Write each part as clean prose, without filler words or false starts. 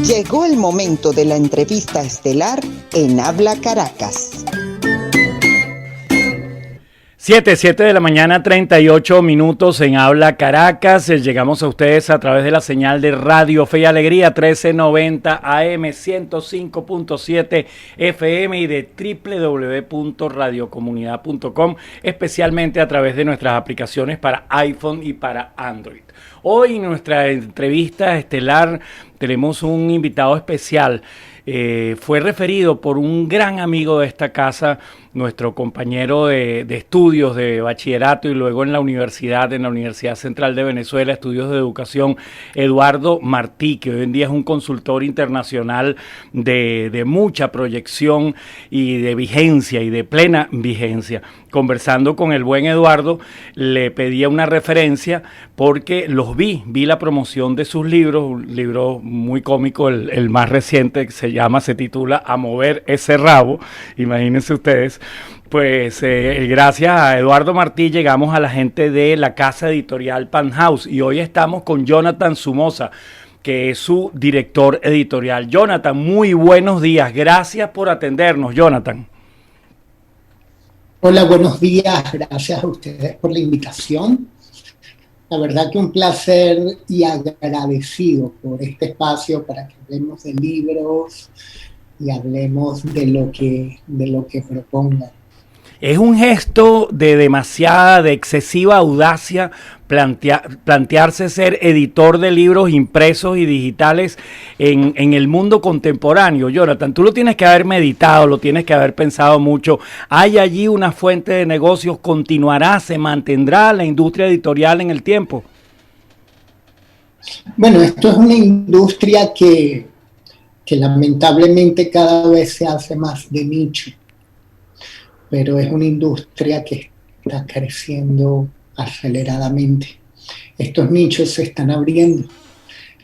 Llegó el momento de la entrevista estelar en Habla Caracas. 7 de la mañana, 38 minutos en Habla Caracas. Llegamos a ustedes a través de la señal de Radio Fe y Alegría 1390 AM 105.7 FM y de www.radiocomunidad.com, especialmente a través de nuestras aplicaciones para iPhone y para Android. Hoy en nuestra entrevista estelar tenemos un invitado especial. Fue referido por un gran amigo de esta casa, nuestro compañero de estudios de bachillerato y luego en la Universidad Central de Venezuela, estudios de educación, Eduardo Martí, que hoy en día es un consultor internacional de mucha proyección y de vigencia y de plena vigencia. Conversando con el buen Eduardo, le pedía una referencia porque los vi la promoción de sus libros, un libro muy cómico, el más reciente, que se titula A Mover Ese Rabo, imagínense ustedes. Pues gracias a Eduardo Martí llegamos a la gente de la casa editorial Penthouse y hoy estamos con Jonathan Somoza, que es su director editorial. Jonathan, muy buenos días, gracias por atendernos, Jonathan. Hola, buenos días, gracias a ustedes por la invitación. La verdad que un placer y agradecido por este espacio para que hablemos de libros y hablemos de lo que propongan. Es un gesto de excesiva audacia plantearse ser editor de libros impresos y digitales en el mundo contemporáneo. Jonathan, tú lo tienes que haber meditado, lo tienes que haber pensado mucho. ¿Hay allí una fuente de negocios? ¿Continuará, se mantendrá la industria editorial en el tiempo? Bueno, esto es una industria que lamentablemente cada vez se hace más de nicho, pero es una industria que está creciendo aceleradamente. Estos nichos se están abriendo.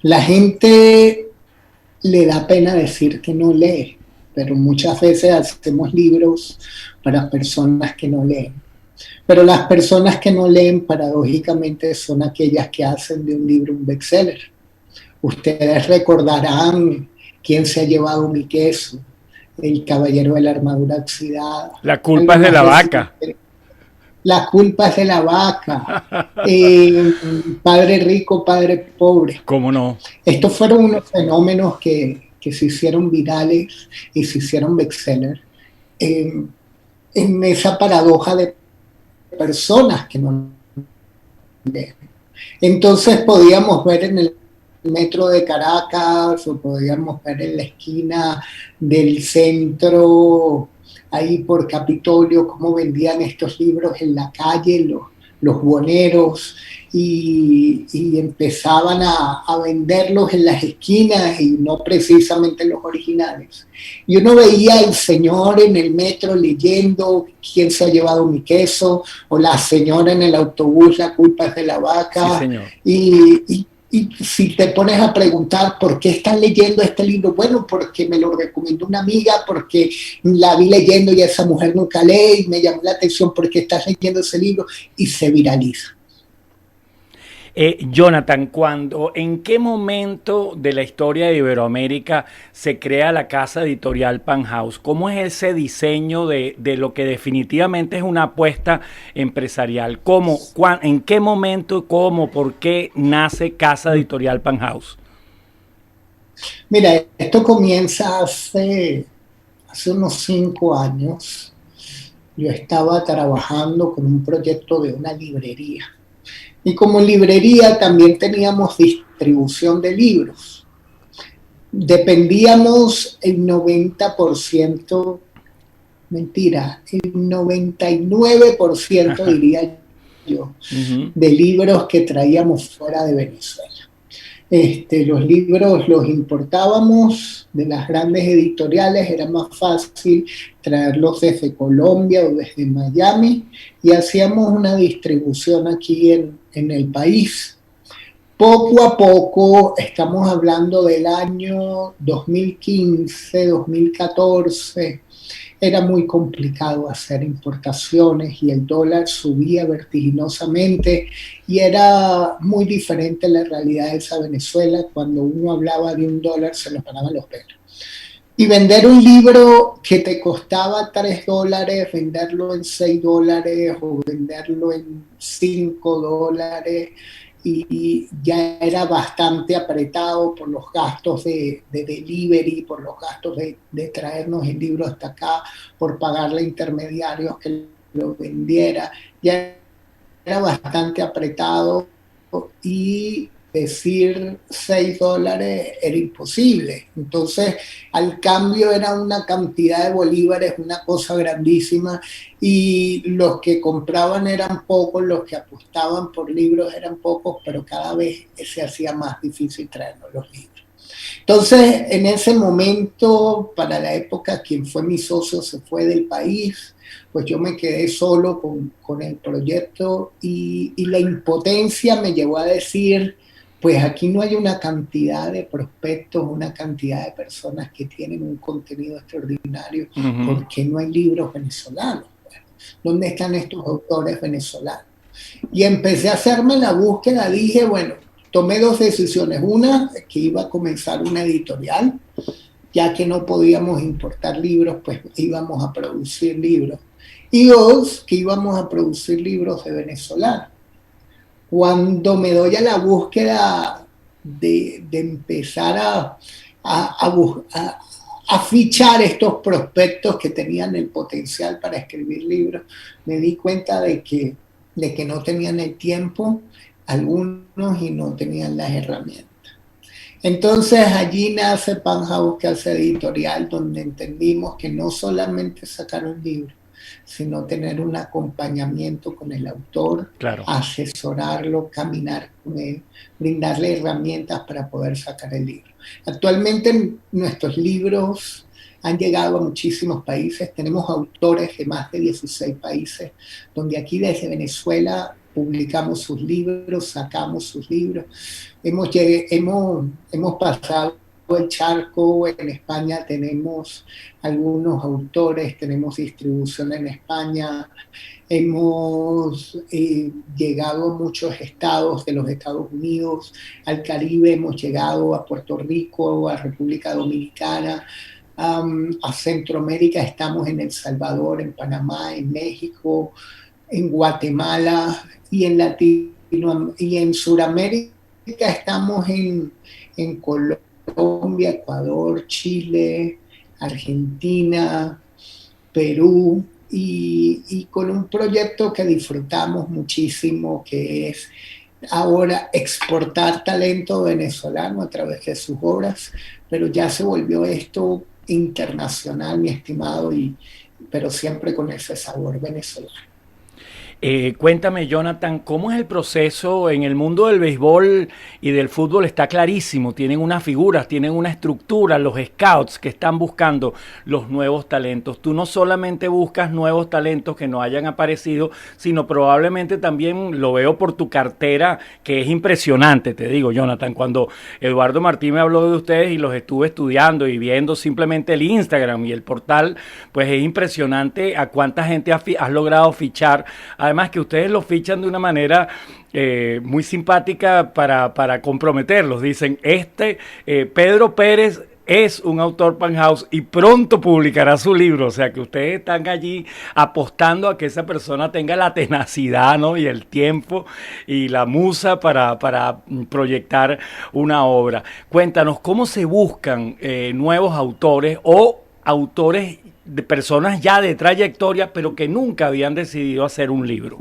La gente le da pena decir que no lee, pero muchas veces hacemos libros para personas que no leen. Pero las personas que no leen, paradójicamente, son aquellas que hacen de un libro un bestseller. Ustedes recordarán ¿Quién se ha llevado mi queso? El caballero de la armadura oxidada. La culpa es de la vaca. La culpa es de la vaca. Padre rico, padre pobre. ¿Cómo no? Estos fueron unos fenómenos que se hicieron virales y se hicieron bestseller en esa paradoja de personas que no leen. Entonces podíamos ver en el metro de Caracas o podíamos ver en la esquina del centro, ahí por Capitolio, cómo vendían estos libros en la calle, los buhoneros, y empezaban a venderlos en las esquinas y no precisamente los originales. Y uno veía al señor en el metro leyendo ¿Quién se ha llevado mi queso? O la señora en el autobús, la culpa es de la vaca. Sí, señor. Y si te pones a preguntar por qué están leyendo este libro, bueno, porque me lo recomendó una amiga, porque la vi leyendo y esa mujer nunca lee y me llamó la atención porque estás leyendo ese libro y se viraliza. Jonathan, ¿en qué momento de la historia de Iberoamérica se crea la casa editorial Penthouse? ¿Cómo es ese diseño de lo que definitivamente es una apuesta empresarial? ¿En qué momento, cómo, por qué nace casa editorial Penthouse? Mira, esto comienza hace unos 5 años. Yo estaba trabajando con un proyecto de una librería. Y como librería también teníamos distribución de libros. Dependíamos el 90%, mentira, el 99% diría yo, de libros que traíamos fuera de Venezuela. Los libros los importábamos de las grandes editoriales, era más fácil traerlos desde Colombia o desde Miami y hacíamos una distribución aquí en el país. Poco a poco, estamos hablando del año 2015, 2014, era muy complicado hacer importaciones y el dólar subía vertiginosamente y era muy diferente la realidad de esa Venezuela. Cuando uno hablaba de $1 se nos paraban los pelos. Y vender un libro que te costaba $3, venderlo en $6 o venderlo en $5, y ya era bastante apretado por los gastos de delivery, por los gastos de traernos el libro hasta acá, por pagarle a intermediarios que lo vendiera. Ya era bastante apretado y decir $6 era imposible. Entonces, al cambio era una cantidad de bolívares, una cosa grandísima, y los que compraban eran pocos, los que apostaban por libros eran pocos, pero cada vez se hacía más difícil traernos los libros. Entonces, en ese momento, para la época, quien fue mi socio se fue del país, pues yo me quedé solo con el proyecto y la impotencia me llevó a decir, pues aquí no hay una cantidad de prospectos, una cantidad de personas que tienen un contenido extraordinario, ¿por qué no hay libros venezolanos? Bueno, ¿dónde están estos autores venezolanos? Y empecé a hacerme la búsqueda, dije, bueno, tomé dos decisiones. Una, que iba a comenzar una editorial, ya que no podíamos importar libros, pues íbamos a producir libros. Y dos, que íbamos a producir libros de venezolanos. Cuando me doy a la búsqueda de empezar a fichar estos prospectos que tenían el potencial para escribir libros, me di cuenta de que no tenían el tiempo, algunos, y no tenían las herramientas. Entonces allí nace Penthouse Casa Editorial, donde entendimos que no solamente sacar un libro, sino tener un acompañamiento con el autor, claro, asesorarlo, caminar con él, brindarle herramientas para poder sacar el libro. Actualmente nuestros libros han llegado a muchísimos países, tenemos autores de más de 16 países, donde aquí desde Venezuela publicamos sus libros, sacamos sus libros. Hemos pasado el charco. En España tenemos algunos autores, tenemos distribución en España, hemos llegado a muchos estados de los Estados Unidos, al Caribe, hemos llegado a Puerto Rico, a República Dominicana, a Centroamérica, estamos en El Salvador, en Panamá, en México, en Guatemala, y en Sudamérica estamos en Colombia, Ecuador, Chile, Argentina, Perú, y con un proyecto que disfrutamos muchísimo, que es ahora exportar talento venezolano a través de sus obras, pero ya se volvió esto internacional, mi estimado, pero siempre con ese sabor venezolano. Cuéntame, Jonathan, ¿cómo es el proceso en el mundo del béisbol y del fútbol? Está clarísimo, tienen unas figuras, tienen una estructura, los scouts que están buscando los nuevos talentos. Tú no solamente buscas nuevos talentos que no hayan aparecido, sino probablemente también, lo veo por tu cartera, que es impresionante, te digo, Jonathan, cuando Eduardo Martín me habló de ustedes y los estuve estudiando y viendo simplemente el Instagram y el portal, pues es impresionante a cuánta gente has logrado fichar. Además que ustedes los fichan de una manera muy simpática para comprometerlos. Dicen, Pedro Pérez es un autor Penthouse y pronto publicará su libro. O sea que ustedes están allí apostando a que esa persona tenga la tenacidad, ¿no? Y el tiempo y la musa para proyectar una obra. Cuéntanos, ¿cómo se buscan nuevos autores o autores de personas ya de trayectoria, pero que nunca habían decidido hacer un libro?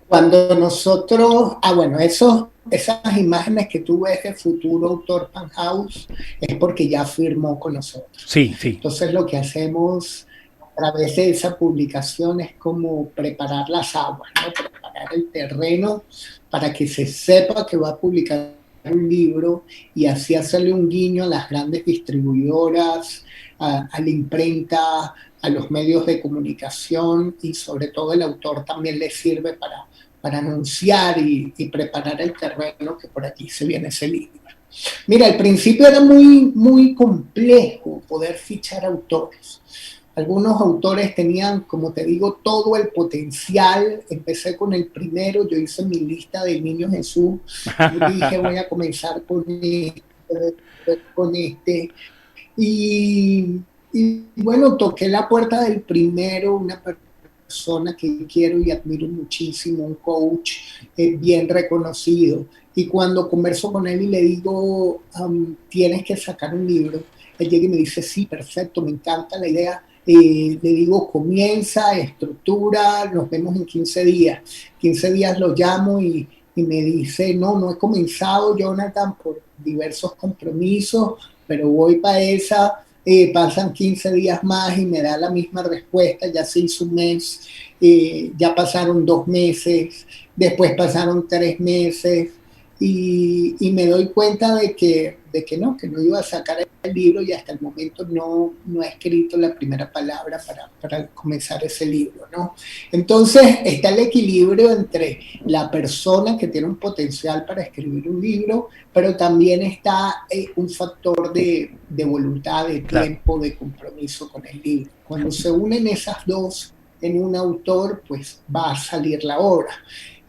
Cuando nosotros, bueno, esas imágenes que tú ves de futuro autor Penthouse es porque ya firmó con nosotros. Sí, sí. Entonces lo que hacemos a través de esa publicación es como preparar las aguas, ¿no? Preparar el terreno para que se sepa que va a publicar un libro, y así hacerle un guiño a las grandes distribuidoras, a la imprenta, a los medios de comunicación, y sobre todo el autor también le sirve para anunciar y preparar el terreno, que por aquí se viene ese libro. Mira, al principio era muy complejo poder fichar autores. Algunos autores tenían, como te digo, todo el potencial. Empecé con el primero, yo hice mi lista del Niño Jesús. Dije, voy a comenzar con este. Y, y bueno, toqué la puerta del primero, una persona que quiero y admiro muchísimo, un coach bien reconocido. Y cuando converso con él y le digo, tienes que sacar un libro, él llega y me dice, sí, perfecto, me encanta la idea. Le digo, comienza, estructura, nos vemos en 15 días. 15 días lo llamo y me dice, no he comenzado, Jonathan, por diversos compromisos, pero voy para esa. Pasan 15 días más y me da la misma respuesta. Ya se hizo un mes, ya pasaron 2 meses, después pasaron 3 meses y me doy cuenta de que no iba a sacar el libro, y hasta el momento no he escrito la primera palabra para comenzar ese libro, ¿no? Entonces está el equilibrio entre la persona que tiene un potencial para escribir un libro, pero también está un factor de voluntad, de tiempo, de compromiso con el libro. Cuando se unen esas dos en un autor, pues va a salir la obra.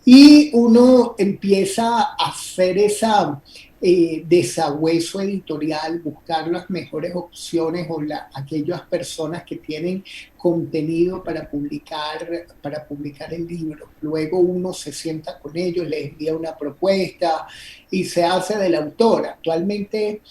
Y uno empieza a hacer esa desahueso editorial, buscar las mejores opciones o aquellas personas que tienen contenido para publicar el libro. Luego uno se sienta con ellos, les envía una propuesta y se hace del autor. Actualmente,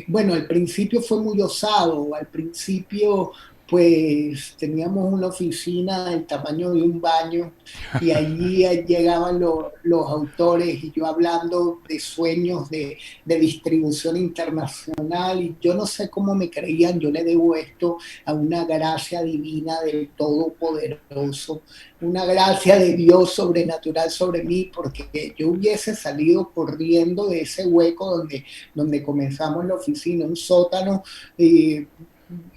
bueno, al principio fue muy osado, al principio pues teníamos una oficina del tamaño de un baño y allí llegaban los autores y yo hablando de sueños de distribución internacional, y yo no sé cómo me creían. Yo le debo esto a una gracia divina del Todopoderoso, una gracia de Dios sobrenatural sobre mí, porque yo hubiese salido corriendo de ese hueco donde comenzamos la oficina, un sótano,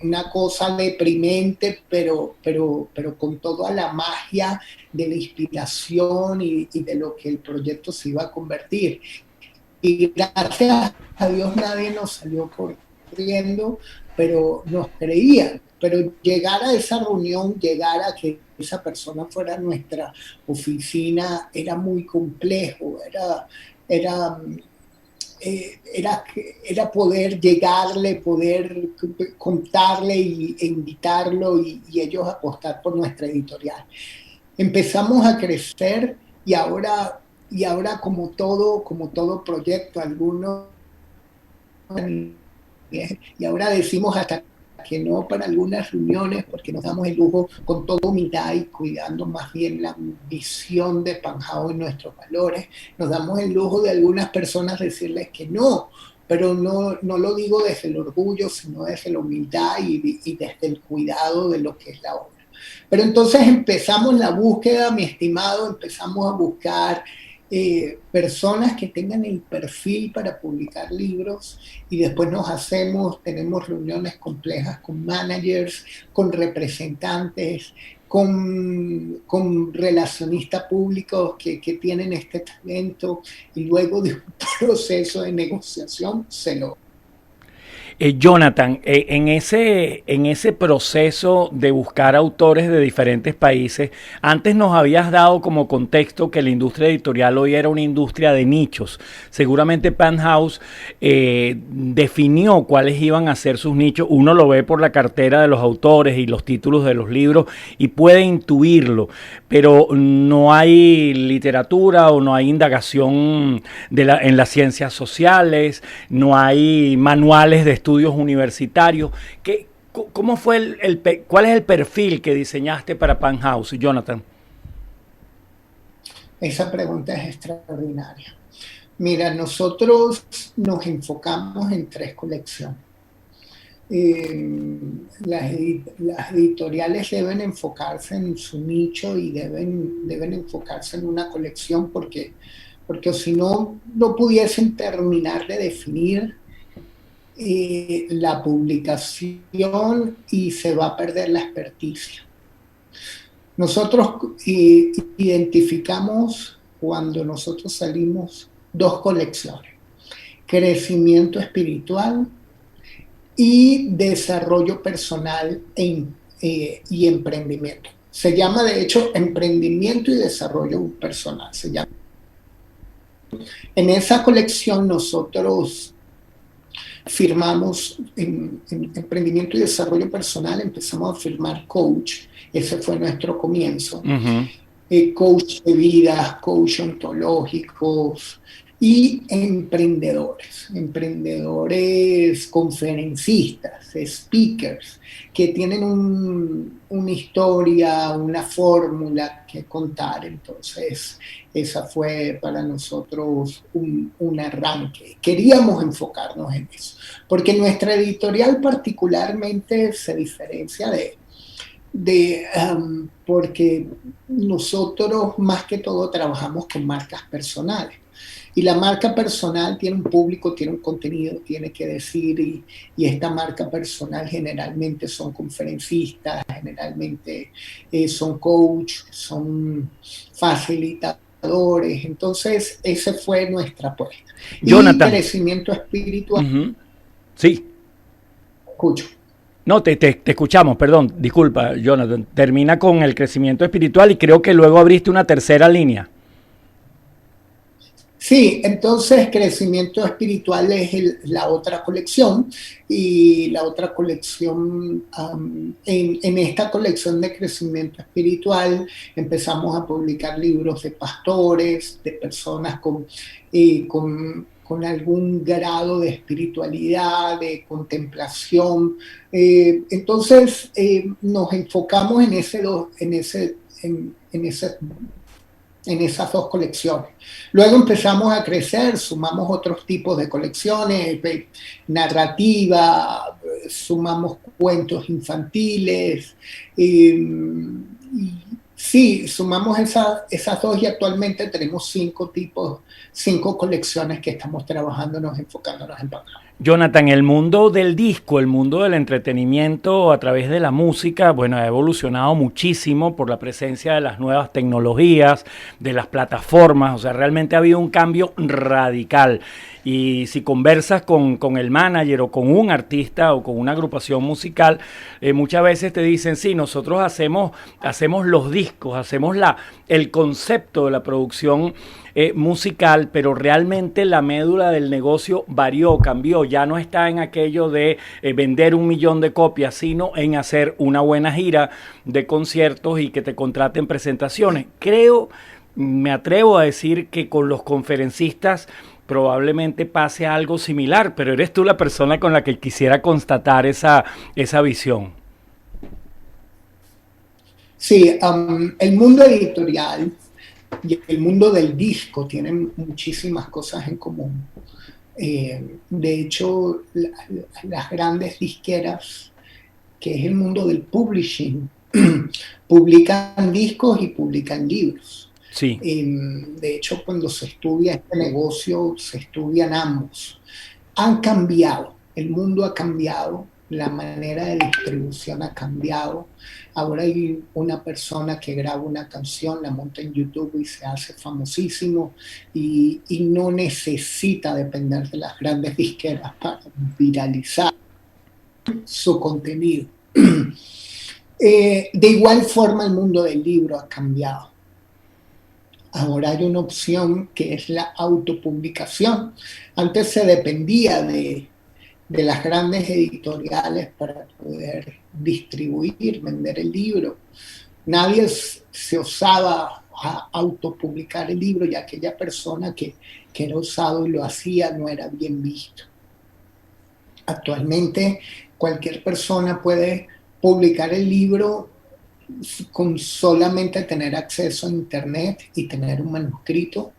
una cosa deprimente, pero con toda la magia de la inspiración y de lo que el proyecto se iba a convertir. Y gracias a Dios nadie nos salió corriendo, pero nos creían. Pero llegar a esa reunión, llegar a que esa persona fuera nuestra oficina, era muy complejo, era poder llegarle, poder contarle e invitarlo y ellos apostar por nuestra editorial. Empezamos a crecer y ahora como todo proyecto, algunos, y ahora decimos hasta que no para algunas reuniones, porque nos damos el lujo con toda humildad y cuidando más bien la visión de Panhouse y nuestros valores, nos damos el lujo de algunas personas decirles que no, pero no lo digo desde el orgullo, sino desde la humildad y desde el cuidado de lo que es la obra. Pero entonces empezamos la búsqueda, mi estimado, empezamos a buscar personas que tengan el perfil para publicar libros, y después tenemos reuniones complejas con managers, con representantes, con relacionistas públicos que tienen este talento, y luego de un proceso de negociación se logra. Jonathan, en ese proceso de buscar autores de diferentes países, antes nos habías dado como contexto que la industria editorial hoy era una industria de nichos. Seguramente Panhouse definió cuáles iban a ser sus nichos. Uno lo ve por la cartera de los autores y los títulos de los libros y puede intuirlo, pero no hay literatura o no hay indagación en las ciencias sociales, no hay manuales de estudios universitarios. ¿Cómo fue cuál es el perfil que diseñaste para Panhouse, Jonathan? Esa pregunta es extraordinaria. Mira, nosotros nos enfocamos en 3 colecciones. Las editoriales deben enfocarse en su nicho y deben enfocarse en una colección, porque si no pudiesen terminar de definir la publicación y se va a perder la experticia. Nosotros identificamos, cuando nosotros salimos, 2 colecciones. crecimiento espiritual y desarrollo personal y emprendimiento. Se llama, de hecho, emprendimiento y desarrollo personal. Se llama. En esa colección nosotros firmamos en emprendimiento y desarrollo personal, empezamos a firmar coach. Ese fue nuestro comienzo. Coach de vida, coach ontológicos y emprendedores conferencistas, speakers, que tienen una historia, una fórmula que contar. Entonces, esa fue para nosotros un arranque. Queríamos enfocarnos en eso, porque nuestra editorial particularmente se diferencia porque nosotros más que todo trabajamos con marcas personales. Y la marca personal tiene un público, tiene un contenido, tiene que decir, y esta marca personal generalmente son conferencistas, generalmente son coach, son facilitadores. Entonces, esa fue nuestra apuesta. Jonathan. Y crecimiento espiritual. Sí. Escucho. No, te escuchamos, perdón, disculpa, Jonathan. Termina con el crecimiento espiritual y creo que luego abriste una tercera línea. Sí, entonces crecimiento espiritual es la otra colección, y la otra colección, en esta colección de crecimiento espiritual empezamos a publicar libros de pastores, de personas con algún grado de espiritualidad, de contemplación. Entonces nos enfocamos en esas dos colecciones. Luego empezamos a crecer, sumamos otros tipos de colecciones, narrativa, sumamos cuentos infantiles. Sí, sumamos esas dos y actualmente tenemos 5 colecciones que estamos trabajándonos, enfocándonos en patrón. Jonathan, el mundo del disco, el mundo del entretenimiento a través de la música, bueno, ha evolucionado muchísimo por la presencia de las nuevas tecnologías, de las plataformas, o sea, realmente ha habido un cambio radical. Y si conversas con el manager o con un artista o con una agrupación musical, muchas veces te dicen, sí, nosotros hacemos los discos, hacemos el concepto de la producción musical, pero realmente la médula del negocio varió, cambió, ya no está en aquello de vender 1 millón de copias, sino en hacer una buena gira de conciertos y que te contraten presentaciones. Me atrevo a decir que con los conferencistas probablemente pase algo similar, pero eres tú la persona con la que quisiera constatar esa visión. Sí, el mundo editorial y el mundo del disco tienen muchísimas cosas en común. De hecho, las grandes disqueras, que es el mundo del publishing, publican discos y publican libros. Sí. De hecho, cuando se estudia este negocio, se estudian ambos. Han cambiado, el mundo ha cambiado, la manera de distribución ha cambiado. Ahora hay una persona que graba una canción, la monta en YouTube y se hace famosísimo, y no necesita depender de las grandes disqueras para viralizar su contenido. De igual forma, el mundo del libro ha cambiado. Ahora hay una opción que es la autopublicación. Antes se dependía de las grandes editoriales para poder distribuir, vender el libro. Nadie se osaba a autopublicar el libro, y aquella persona que era osado y lo hacía no era bien visto. Actualmente cualquier persona puede publicar el libro con solamente tener acceso a internet y tener un manuscrito.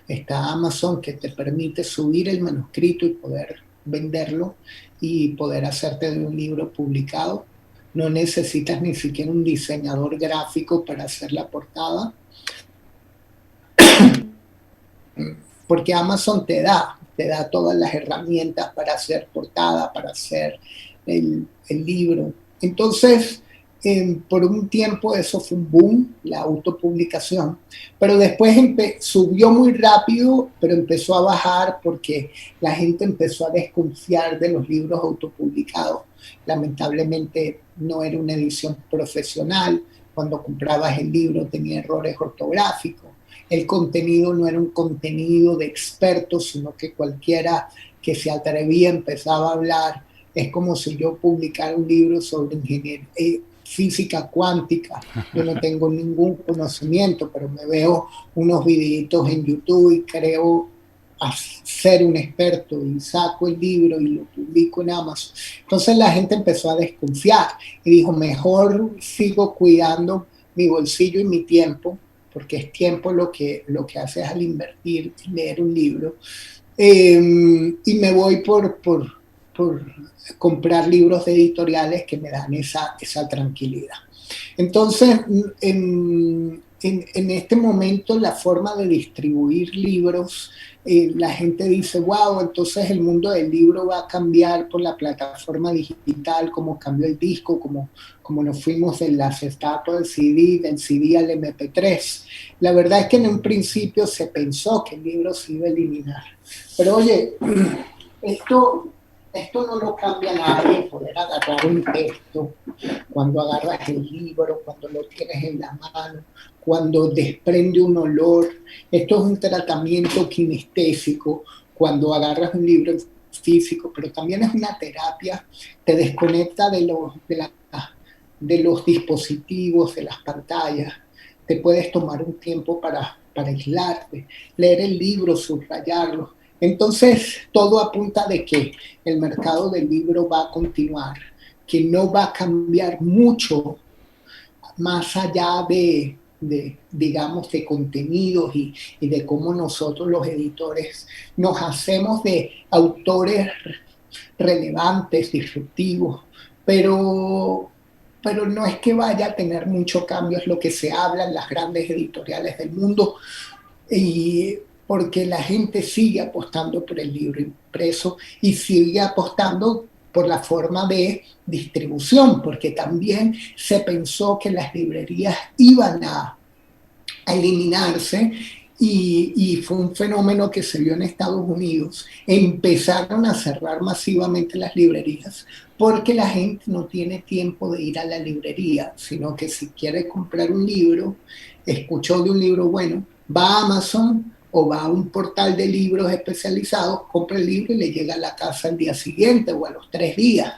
Está Amazon, que te permite subir el manuscrito y poder venderlo y poder hacerte de un libro publicado. No necesitas ni siquiera un diseñador gráfico para hacer la portada, porque Amazon te da todas las herramientas para hacer portada, para hacer el libro. Entonces, por un tiempo eso fue un boom, la autopublicación, pero después subió muy rápido, pero empezó a bajar porque la gente empezó a desconfiar de los libros autopublicados. Lamentablemente no era una edición profesional, cuando comprabas el libro tenía errores ortográficos, el contenido no era un contenido de expertos, sino que cualquiera que se atrevía empezaba a hablar. Es como si yo publicara un libro sobre ingeniería, física cuántica. Yo no tengo ningún conocimiento, pero me veo unos videitos en YouTube y creo ser un experto y saco el libro y lo publico en Amazon. Entonces la gente empezó a desconfiar y dijo, mejor sigo cuidando mi bolsillo y mi tiempo, porque es tiempo lo que haces al invertir en leer un libro, y me voy por comprar libros de editoriales que me dan esa tranquilidad. Entonces, en este momento la forma de distribuir libros, la gente dice, wow, entonces el mundo del libro va a cambiar por la plataforma digital, como cambió el disco, como nos fuimos del acetato al CD, del CD al MP3. La verdad es que en un principio se pensó que el libro se iba a eliminar. Pero oye, esto no lo cambia nadie, poder agarrar un texto, cuando agarras el libro, cuando lo tienes en la mano, cuando desprende un olor. Esto es un tratamiento kinestésico, cuando agarras un libro físico, pero también es una terapia, te desconecta de los dispositivos, de las pantallas. Te puedes tomar un tiempo para aislarte, leer el libro, subrayarlo. Entonces, todo apunta de que el mercado del libro va a continuar, que no va a cambiar mucho más allá digamos, de contenidos y de cómo nosotros los editores nos hacemos de autores relevantes, disruptivos, pero no es que vaya a tener mucho cambio, es lo que se habla en las grandes editoriales del mundo, y porque la gente sigue apostando por el libro impreso y sigue apostando por la forma de distribución, porque también se pensó que las librerías iban a eliminarse, y fue un fenómeno que se vio en Estados Unidos. Empezaron a cerrar masivamente las librerías porque la gente no tiene tiempo de ir a la librería, sino que si quiere comprar un libro, escuchó de un libro bueno, va a Amazon o va a un portal de libros especializados, compra el libro y le llega a la casa al día siguiente o a los 3 días.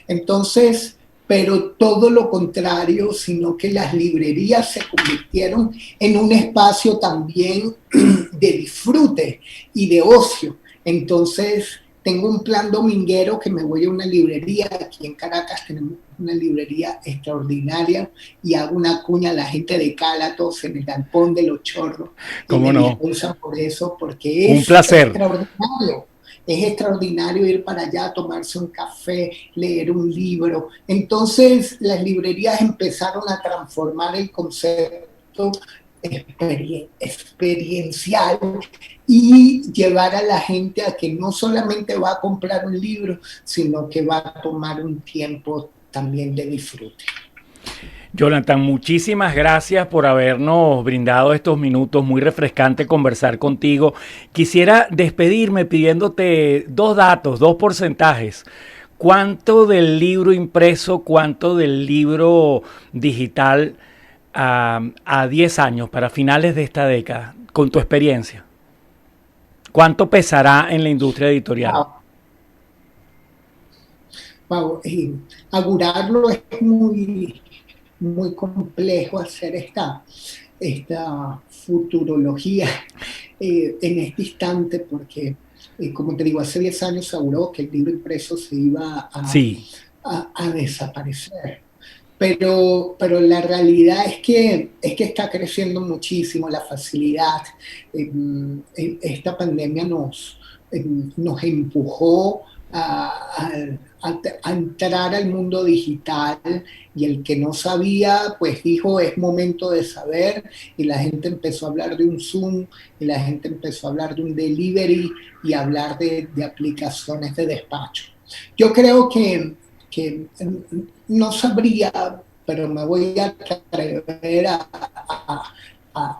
Entonces, pero todo lo contrario, sino que las librerías se convirtieron en un espacio también de disfrute y de ocio. Entonces, tengo un plan dominguero que me voy a una librería. Aquí en Caracas tenemos una librería extraordinaria y hago una cuña a la gente de Cálatos en el galpón de los Chorros. ¿Cómo no? Usan por eso, porque un placer. Extraordinario. Es extraordinario ir para allá, tomarse un café, leer un libro. Entonces, las librerías empezaron a transformar el concepto experiencial y llevar a la gente a que no solamente va a comprar un libro, sino que va a tomar un tiempo también de disfrute. Jonathan, muchísimas gracias por habernos brindado estos minutos, muy refrescante conversar contigo. Quisiera despedirme pidiéndote 2 datos, 2 porcentajes. ¿Cuánto del libro impreso, cuánto del libro digital a 10 años, para finales de esta década, con tu experiencia? ¿Cuánto pesará en la industria editorial? Wow, augurarlo es muy complejo, hacer esta futurología en este instante, porque, como te digo, hace 10 años se auguró que el libro impreso se iba a desaparecer. Pero la realidad es que está creciendo muchísimo la facilidad. Esta pandemia nos empujó a entrar al mundo digital, y el que no sabía pues dijo es momento de saber, y la gente empezó a hablar de un Zoom, y la gente empezó a hablar de un delivery y a hablar de aplicaciones de despacho. Yo creo que no sabría pero me voy a atrever a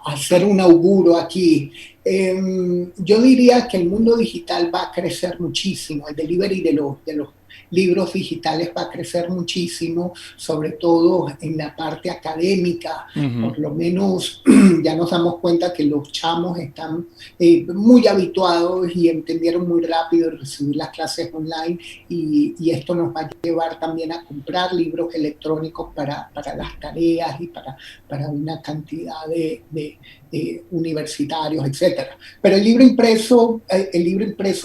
hacer un auguro aquí. Yo diría que el mundo digital va a crecer muchísimo, el delivery de los libros digitales va a crecer muchísimo, sobre todo en la parte académica. Por lo menos ya nos damos cuenta que los chamos están muy habituados y entendieron muy rápido recibir las clases online, y esto nos va a llevar también a comprar libros electrónicos para las tareas y para una cantidad de universitarios, etcétera. Pero el libro impreso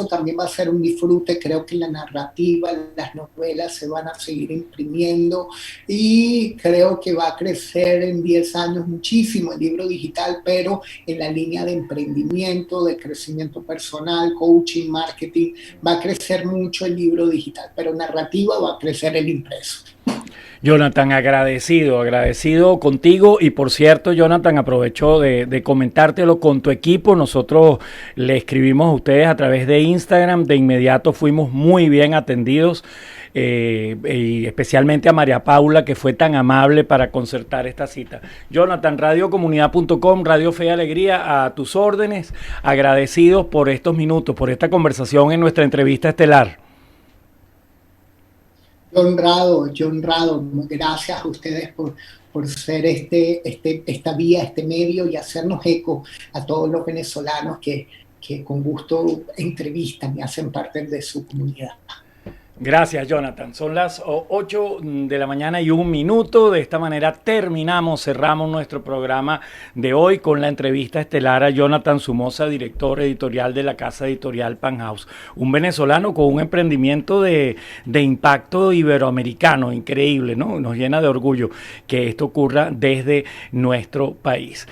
también va a ser un disfrute. Creo que la narrativa, las novelas se van a seguir imprimiendo, y creo que va a crecer en 10 años muchísimo el libro digital, pero en la línea de emprendimiento, de crecimiento personal, coaching, marketing, va a crecer mucho el libro digital, pero narrativa va a crecer el impreso. Jonathan, agradecido contigo, y por cierto, Jonathan, aprovecho de comentártelo con tu equipo. Nosotros le escribimos a ustedes a través de Instagram, de inmediato fuimos muy bien atendidos, y especialmente a María Paula, que fue tan amable para concertar esta cita. Jonathan, radiocomunidad.com, Radio Fe y Alegría, a tus órdenes, agradecidos por estos minutos, por esta conversación en nuestra entrevista estelar. Yo honrado, gracias a ustedes por ser esta vía, este medio, y hacernos eco a todos los venezolanos que con gusto entrevistan y hacen parte de su comunidad. Gracias, Jonathan. Son las 8 de la mañana y 1 minuto. De esta manera cerramos nuestro programa de hoy con la entrevista estelar a Jonathan Somoza, director editorial de la casa editorial Panhouse. Un venezolano con un emprendimiento de impacto iberoamericano increíble, ¿no? Nos llena de orgullo que esto ocurra desde nuestro país.